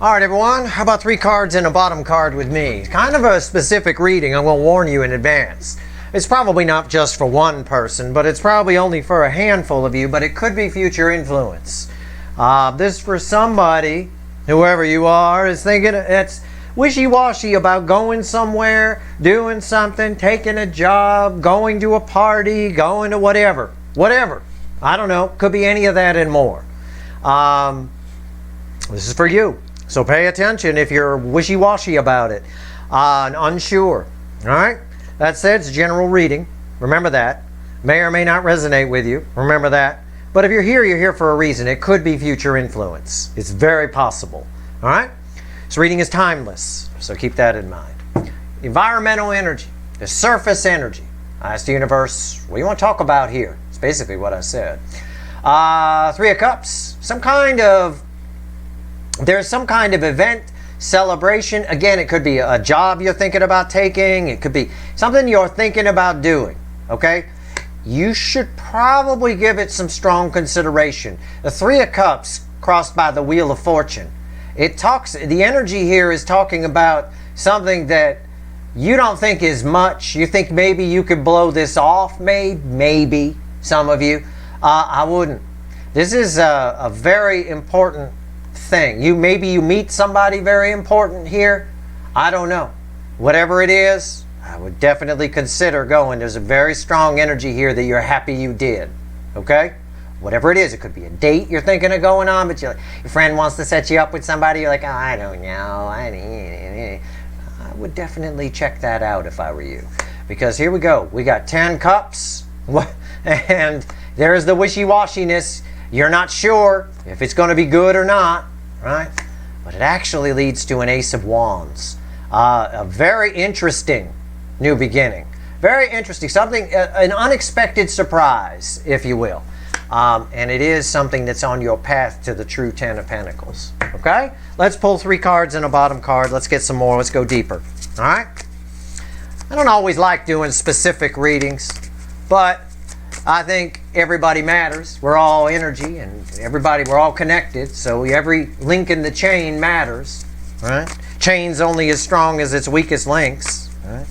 All right, everyone, how about 3 cards and a bottom card with me? Kind of a specific reading, I'm going to warn you in advance. It's probably not just for one person, but it's probably only for a handful of you, but it could be future influence. This for somebody, whoever you are, is thinking it's wishy-washy about going somewhere, doing something, taking a job, going to a party, going to whatever. Whatever. I don't know. Could be any of that and more. This is for you. So pay attention if you're wishy-washy about it and unsure. All right? That said, it's a general reading. Remember that. May or may not resonate with you. Remember that. But if you're here for a reason. It could be future influence. It's very possible. All right? This reading is timeless. So keep that in mind. Environmental energy. The surface energy. I asked the universe, what do you want to talk about here? It's basically what I said. 3 of Cups. There's some kind of event, celebration. Again, it could be a job you're thinking about taking. It could be something you're thinking about doing. Okay? You should probably give it some strong consideration. The 3 of Cups crossed by the Wheel of Fortune. The energy here is talking about something that you don't think is much. You think maybe you could blow this off. Maybe some of you. I wouldn't. This is a very important thing. Maybe you meet somebody very important here. I don't know. Whatever it is, I would definitely consider going. There's a very strong energy here that you're happy you did. Okay? Whatever it is, it could be a date you're thinking of going on, but your friend wants to set you up with somebody. You're like, oh, I don't know. I would definitely check that out if I were you. Because here we go. We got 10 cups. And there's the wishy-washiness. You're not sure if it's going to be good or not. Right? But it actually leads to an Ace of Wands. A very interesting new beginning. Very interesting. Something, an unexpected surprise, if you will. And it is something that's on your path to the true 10 of Pentacles. Okay? Let's pull 3 cards and a bottom card. Let's get some more. Let's go deeper. All right? I don't always like doing specific readings, but I think everybody matters. We're all energy, and we're all connected. So every link in the chain matters. Right? Chain's only as strong as its weakest links. Right?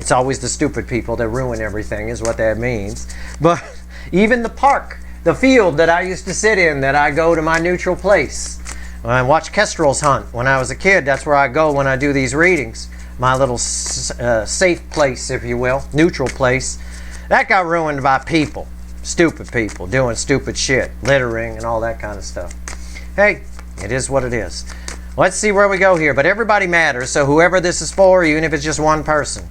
It's always the stupid people that ruin everything, is what that means. But even the park, the field that I used to sit in, that I go to my neutral place. I watched kestrels hunt when I was a kid. That's where I go when I do these readings. My little safe place, if you will, neutral place. That got ruined by people. Stupid people doing stupid shit. Littering and all that kind of stuff. Hey, it is what it is. Let's see where we go here. But everybody matters. So whoever this is for, even if it's just one person,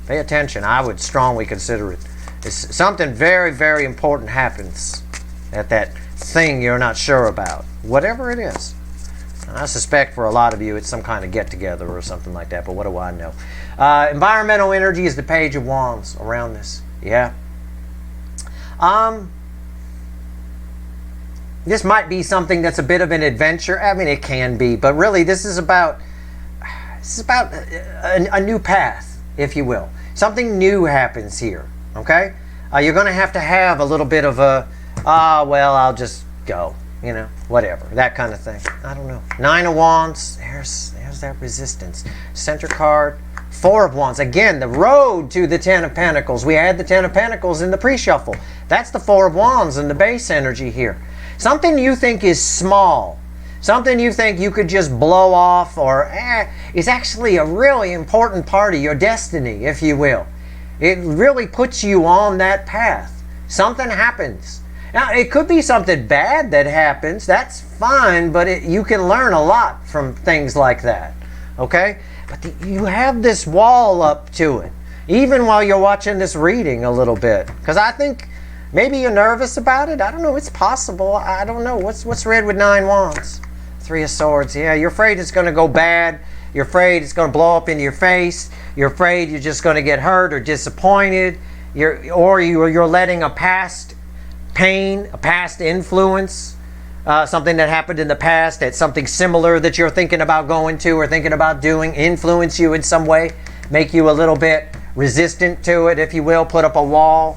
pay attention. I would strongly consider it. It's something very, very important happens at that thing you're not sure about. Whatever it is. And I suspect for a lot of you it's some kind of get-together or something like that. But what do I know? Environmental energy is the Page of Wands around this. Yeah. This might be something that's a bit of an adventure. I mean, it can be, but really, this is about a new path, if you will. Something new happens here. Okay. You're going to have a little bit of a, well, I'll just go. You know, whatever, that kind of thing. I don't know. 9 of Wands. There's that resistance. Center card. 4 of Wands. Again, the road to the 10 of Pentacles. We had the 10 of Pentacles in the pre-shuffle. That's the 4 of Wands and the base energy here. Something you think is small. Something you think you could just blow off or is actually a really important part of your destiny, if you will. It really puts you on that path. Something happens. Now, it could be something bad that happens. That's fine, but you can learn a lot from things like that. Okay? But you have this wall up to it, even while you're watching this reading a little bit. Because I think maybe you're nervous about it. I don't know. It's possible. I don't know. What's read with 9 Wands? 3 of Swords. Yeah, you're afraid it's going to go bad. You're afraid it's going to blow up into your face. You're afraid you're just going to get hurt or disappointed. You're letting a past pain, a past influence, something that happened in the past, that's something similar that you're thinking about going to or thinking about doing, influence you in some way, make you a little bit resistant to it, if you will, put up a wall.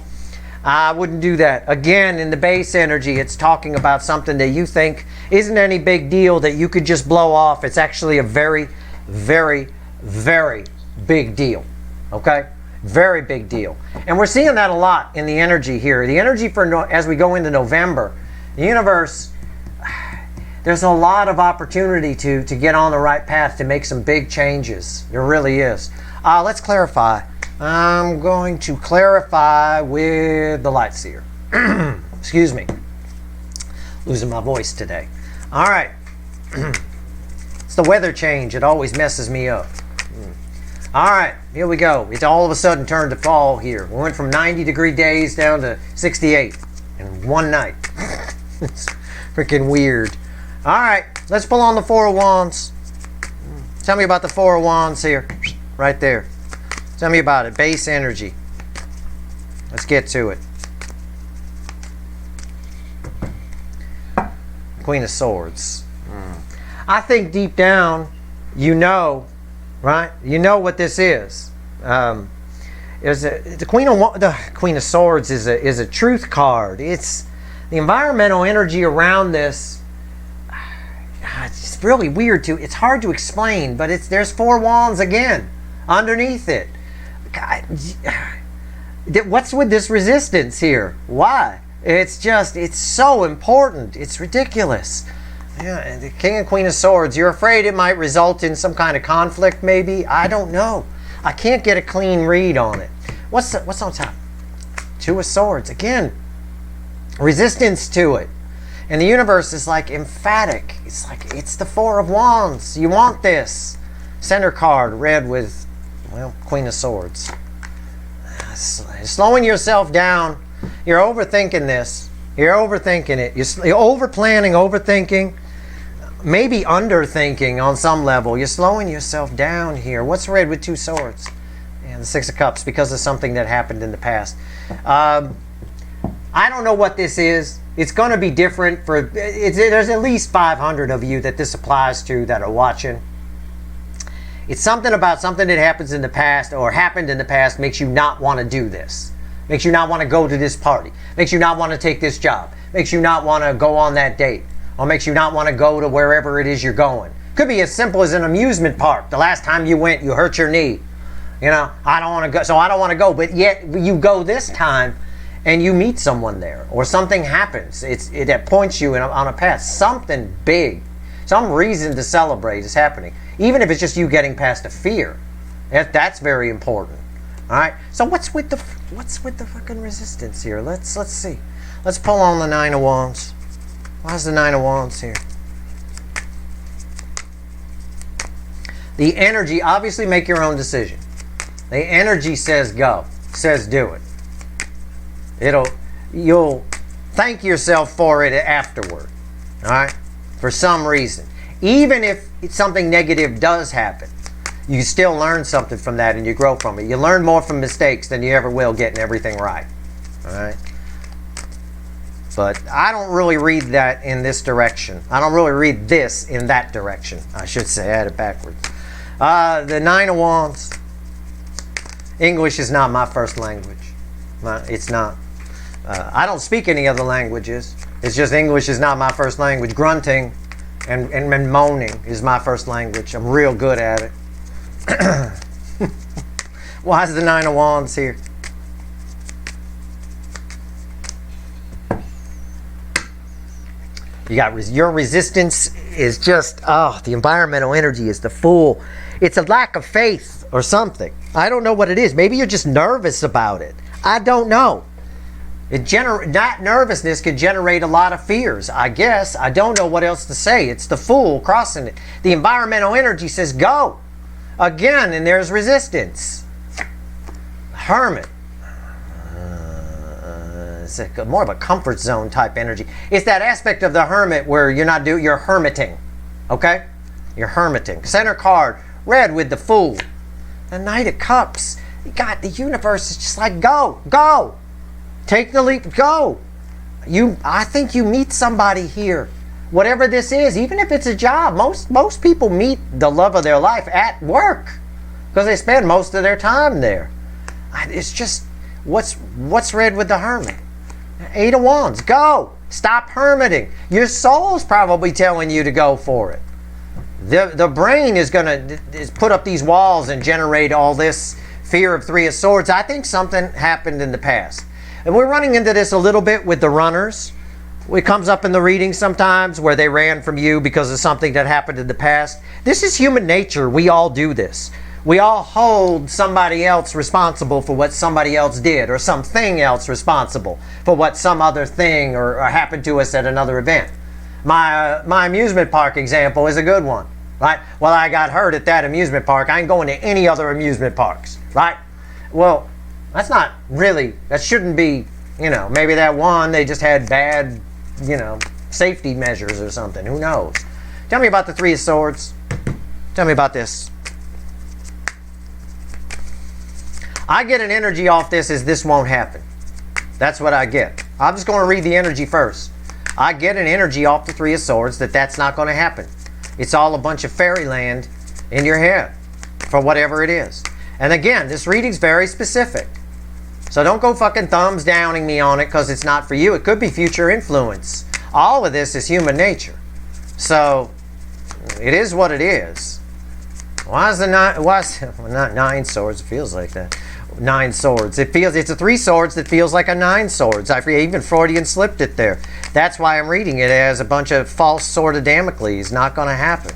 I wouldn't do that. Again, in the base energy, it's talking about something that you think isn't any big deal that you could just blow off. It's actually a very, very, very big deal. Okay? Very big deal. And we're seeing that a lot in the energy here. The energy as we go into November, the universe, there's a lot of opportunity to get on the right path, to make some big changes. There really is. Let's clarify. I'm going to clarify with the light seer. Excuse me. Losing my voice today. All right. It's the weather change. It always messes me up. All right. Here we go. It's all of a sudden turned to fall here. We went from 90-degree days down to 68 in one night. It's freaking weird. All right. Let's pull on the Four of Wands. Tell me about the Four of Wands here. Right there. Tell me about it. Base energy. Let's get to it. Queen of Swords. I think deep down, you know, right? You know what this is. The Queen of Swords is a truth card. It's the environmental energy around this. It's really weird to. It's hard to explain, but there's Four Wands again underneath it. God, what's with this resistance here? Why? It's so important. It's ridiculous. Yeah, the King and Queen of Swords. You're afraid it might result in some kind of conflict, maybe? I don't know. I can't get a clean read on it. What's on top? Two of Swords. Again, resistance to it. And the universe is like emphatic. It's like, it's the Four of Wands. You want this. Center card, red with, well, Queen of Swords. Slowing yourself down. You're overthinking this. You're overthinking it. You're over-planning, overthinking. Maybe underthinking on some level. You're slowing yourself down here. What's red with Two Swords? And the Six of Cups, because of something that happened in the past. I don't know what this is. It's going to be different for... there's at least 500 of you that this applies to that are watching. It's something about something that happens in the past or happened in the past makes you not want to do this. Makes you not want to go to this party. Makes you not want to take this job. Makes you not want to go on that date. Or makes you not want to go to wherever it is you're going. Could be as simple as an amusement park. The last time you went, you hurt your knee. You know, I don't want to go, so I don't want to go. But yet, you go this time, and you meet someone there. Or something happens. That points you on a path. Something big. Some reason to celebrate is happening. Even if it's just you getting past a fear. That's very important. All right. So what's with the fucking resistance here? Let's see. Let's pull on the Nine of Wands. Why's the Nine of Wands here? The energy, obviously make your own decision. The energy says go, says do it. You'll thank yourself for it afterward. All right? For some reason. Even if something negative does happen, you still learn something from that and you grow from it. You learn more from mistakes than you ever will getting everything right. All right? But I don't really read that in this direction. I don't really read this in that direction. I should say. I had it backwards. The Nine of Wands. English is not my first language. It's not. I don't speak any other languages. It's just English is not my first language. Grunting and moaning is my first language. I'm real good at it. Why is the Nine of Wands here? You got your resistance is just, the environmental energy is the Fool. It's a lack of faith or something. I don't know what it is. Maybe you're just nervous about it. I don't know. That nervousness can generate a lot of fears, I guess. I don't know what else to say. It's the Fool crossing it. The environmental energy says go. Again, and there's resistance. Hermit. It's more of a comfort zone type energy. It's that aspect of the Hermit where you're hermiting. Okay? You're hermiting. Center card, red with the Fool. The Knight of Cups. God, the universe is just like, go, go. Take the leap, go. I think you meet somebody here. Whatever this is, even if it's a job. Most people meet the love of their life at work because they spend most of their time there. It's just What's read with the Hermit? 8 of Wands. Go. Stop hermiting. Your soul's probably telling you to go for it. The brain is going to put up these walls and generate all this fear of 3 of Swords. I think something happened in the past. And we're running into this a little bit with the runners. It comes up in the reading sometimes where they ran from you because of something that happened in the past. This is human nature. We all do this. We all hold somebody else responsible for what somebody else did, or something else responsible for what some other thing or happened to us at another event. My amusement park example is a good one, right? Well, I got hurt at that amusement park. I ain't going to any other amusement parks, right? Well, that's not really, that shouldn't be, maybe that one, they just had bad, safety measures or something. Who knows? Tell me about the 3 of Swords. Tell me about this. I get an energy off this as this won't happen. That's what I get. I'm just going to read the energy first. I get an energy off the 3 of Swords that's not going to happen. It's all a bunch of fairyland in your head for whatever it is. And again, this reading's very specific. So don't go fucking thumbs downing me on it because it's not for you. It could be future influence. All of this is human nature. So it is what it is. Why is the not 9 swords? It feels like that. 9 swords. It's a 3 swords that feels like a 9 swords. I even Freudian slipped it there. That's why I'm reading it as a bunch of false sword of Damocles. Not going to happen.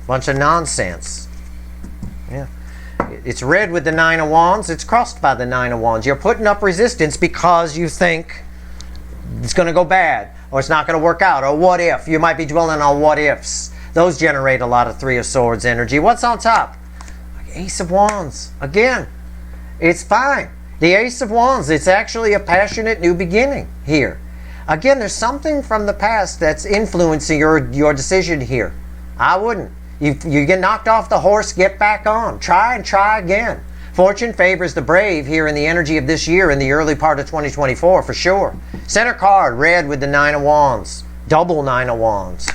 Bunch of nonsense. Yeah. It's read with the 9 of Wands. It's crossed by the 9 of Wands. You're putting up resistance because you think it's going to go bad, or it's not going to work out, or what if. You might be dwelling on what ifs. Those generate a lot of 3 of Swords energy. What's on top? Ace of Wands. Again, it's fine. The Ace of Wands, it's actually a passionate new beginning here. Again, there's something from the past that's influencing your decision here. I wouldn't. You get knocked off the horse, get back on. Try and try again. Fortune favors the brave here in the energy of this year in the early part of 2024 for sure. Center card, red with the 9 of Wands. Double 9 of Wands.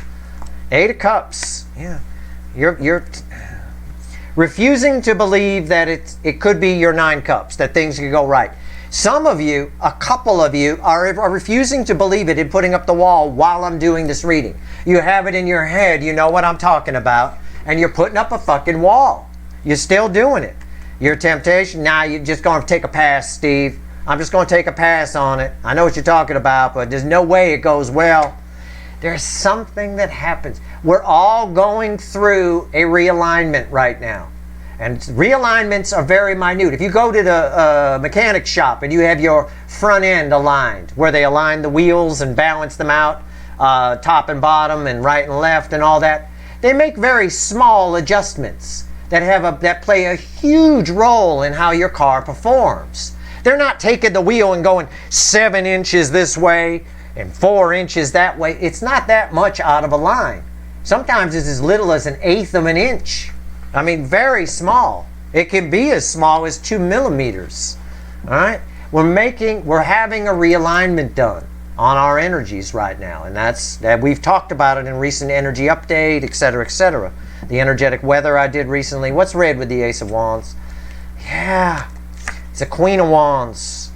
8 of Cups. Yeah. You're refusing to believe that it could be your 9 cups, that things could go right. Some of you, a couple of you, are refusing to believe it and putting up the wall while I'm doing this reading. You have it in your head, you know what I'm talking about, and you're putting up a fucking wall. You're still doing it. Your temptation, now you're just going to take a pass, Steve. I'm just going to take a pass on it. I know what you're talking about, but there's no way it goes well. There's something that happens. We're all going through a realignment right now. And realignments are very minute. If you go to the mechanic shop and you have your front end aligned, where they align the wheels and balance them out, top and bottom and right and left and all that, they make very small adjustments that play a huge role in how your car performs. They're not taking the wheel and going 7 inches this way and 4 inches that way. It's not that much out of a line. Sometimes it's as little as 1/8 of an inch. I mean, very small. It can be as small as 2 millimeters. All right? We're having a realignment done on our energies right now. And that we've talked about it in recent energy update, etc., etc. The energetic weather I did recently. What's red with the Ace of Wands? Yeah. It's a Queen of Wands.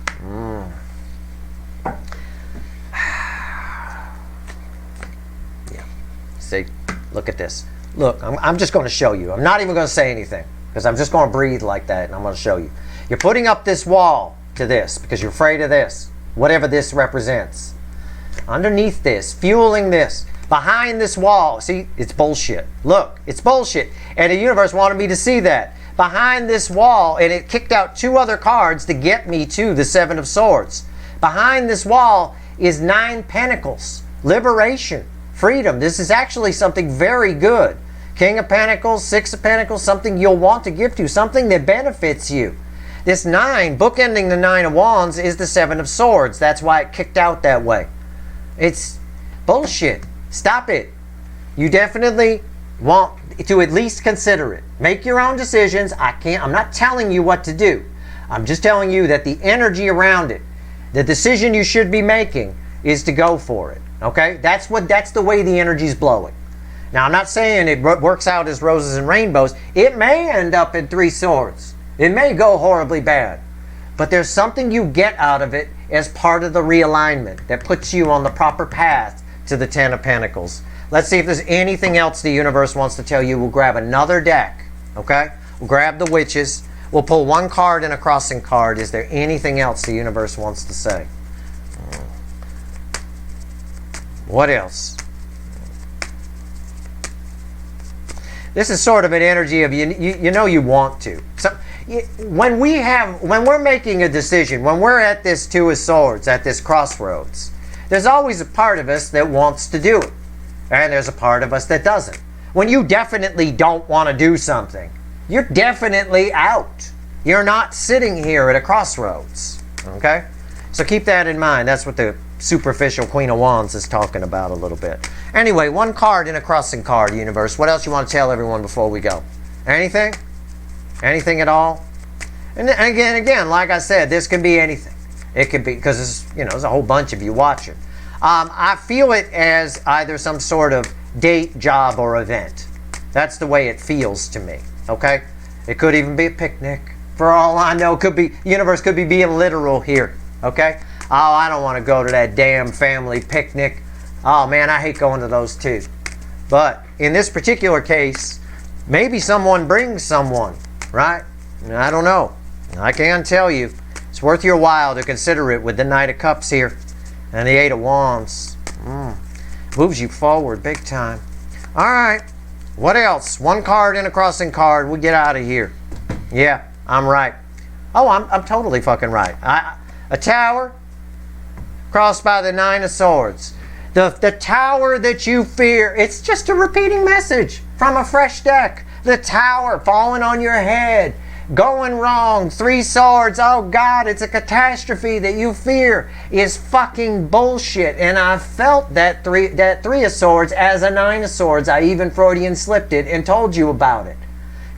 Yeah. See, look at this. Look, I'm just going to show you. I'm not even going to say anything because I'm just going to breathe like that and I'm going to show you. You're putting up this wall to this because you're afraid of this, whatever this represents. Underneath this, fueling this, behind this wall, see, it's bullshit. Look, it's bullshit. And the universe wanted me to see that. Behind this wall, and it kicked out 2 other cards to get me to the 7 of Swords. Behind this wall is 9 Pentacles, liberation, freedom. This is actually something very good. King of Pentacles, 6 of Pentacles, something you'll want to give to, something that benefits you. This 9, bookending the 9 of Wands, is the 7 of Swords. That's why it kicked out that way. It's bullshit. Stop it. You definitely want to at least consider it. Make your own decisions. I'm not telling you what to do. I'm just telling you that the energy around it, the decision you should be making is to go for it. Okay? That's the way the energy's blowing. Now, I'm not saying it works out as roses and rainbows. It may end up in 3 swords. It may go horribly bad. but there's something you get out of it as part of the realignment that puts you on the proper path to the Ten of Pentacles. Let's see if there's anything else the universe wants to tell you. We'll grab another deck, okay? We'll grab the witches. We'll pull one card and a crossing card. Is there anything else the universe wants to say? What else? This is sort of an energy of you know you want to. So when we're making a decision, when we're at this Two of Swords, at this crossroads, there's always a part of us that wants to do it. And there's a part of us that doesn't. When you definitely don't want to do something, you're definitely out. You're not sitting here at a crossroads. Okay? So keep that in mind. That's what the superficial Queen of Wands is talking about a little bit. Anyway, one card and a crossing card, universe. What else you want to tell everyone before we go? Anything? Anything at all? And again, like I said, this can be anything. It could be, because there's a whole bunch of you watching. I feel it as either some sort of date, job, or event. That's the way it feels to me. Okay? It could even be a picnic. For all I know, the universe could be being literal here. Okay? Oh, I don't want to go to that damn family picnic. Oh man, I hate going to those too. But in this particular case, maybe someone brings someone, right? I don't know. I can tell you, it's worth your while to consider it with the Knight of Cups here and the Eight of Wands. Moves you forward big time. All right. What else? One card and a crossing card. We'll get out of here. Yeah, I'm right. Oh, I'm totally fucking right. A tower crossed by the Nine of Swords. The tower that you fear, it's just a repeating message from a fresh deck. The tower falling on your head, going wrong, Three Swords, oh God, it's a catastrophe that you fear is fucking bullshit. And I felt that Three of Swords as a Nine of Swords. I even Freudian slipped it and told you about it.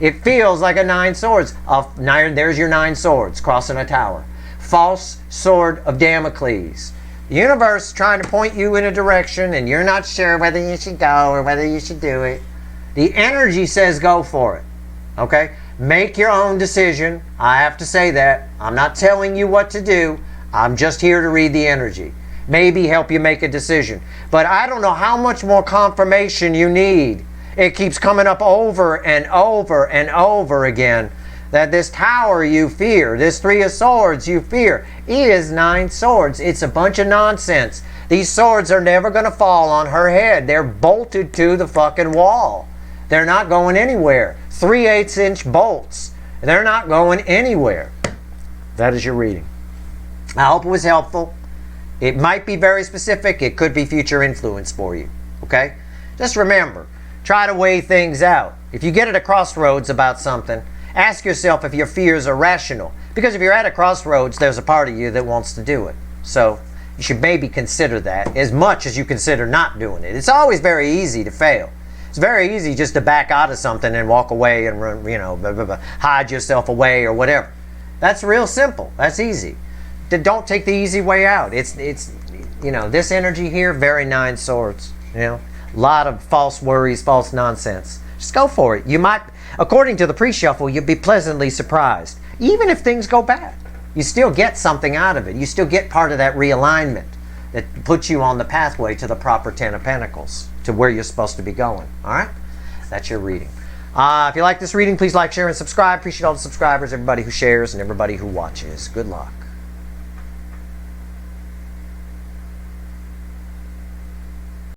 It feels like a Nine Swords. There's your Nine Swords crossing a tower. False sword of Damocles. The universe trying to point you in a direction and you're not sure whether you should go or whether you should do it. The energy says go for it. Okay? Make your own decision. I have to say that. I'm not telling you what to do. I'm just here to read the energy. Maybe help you make a decision. But I don't know how much more confirmation you need. It keeps coming up over and over and over again that this tower you fear, this Three of Swords you fear, is Nine Swords. It's a bunch of nonsense. These swords are never going to fall on her head. They're bolted to the fucking wall. They're not going anywhere. 3/8-inch bolts. They're not going anywhere. That is your reading. I hope it was helpful. It might be very specific. It could be future influence for you. Okay? Just remember, try to weigh things out. If you get at a crossroads about something, ask yourself if your fears are rational. Because if you're at a crossroads, there's a part of you that wants to do it. So you should maybe consider that as much as you consider not doing it. It's always very easy to fail. It's very easy just to back out of something and walk away and hide yourself away or whatever. That's real simple. That's easy. Don't take the easy way out. It's this energy here, very Nine Swords. A lot of false worries, false nonsense. Just go for it. You might, according to the pre-shuffle, you'll be pleasantly surprised. Even if things go bad, you still get something out of it. You still get part of that realignment that puts you on the pathway to the proper Ten of Pentacles, to where you're supposed to be going. All right? That's your reading. If you like this reading, please like, share, and subscribe. Appreciate all the subscribers, everybody who shares, and everybody who watches. Good luck.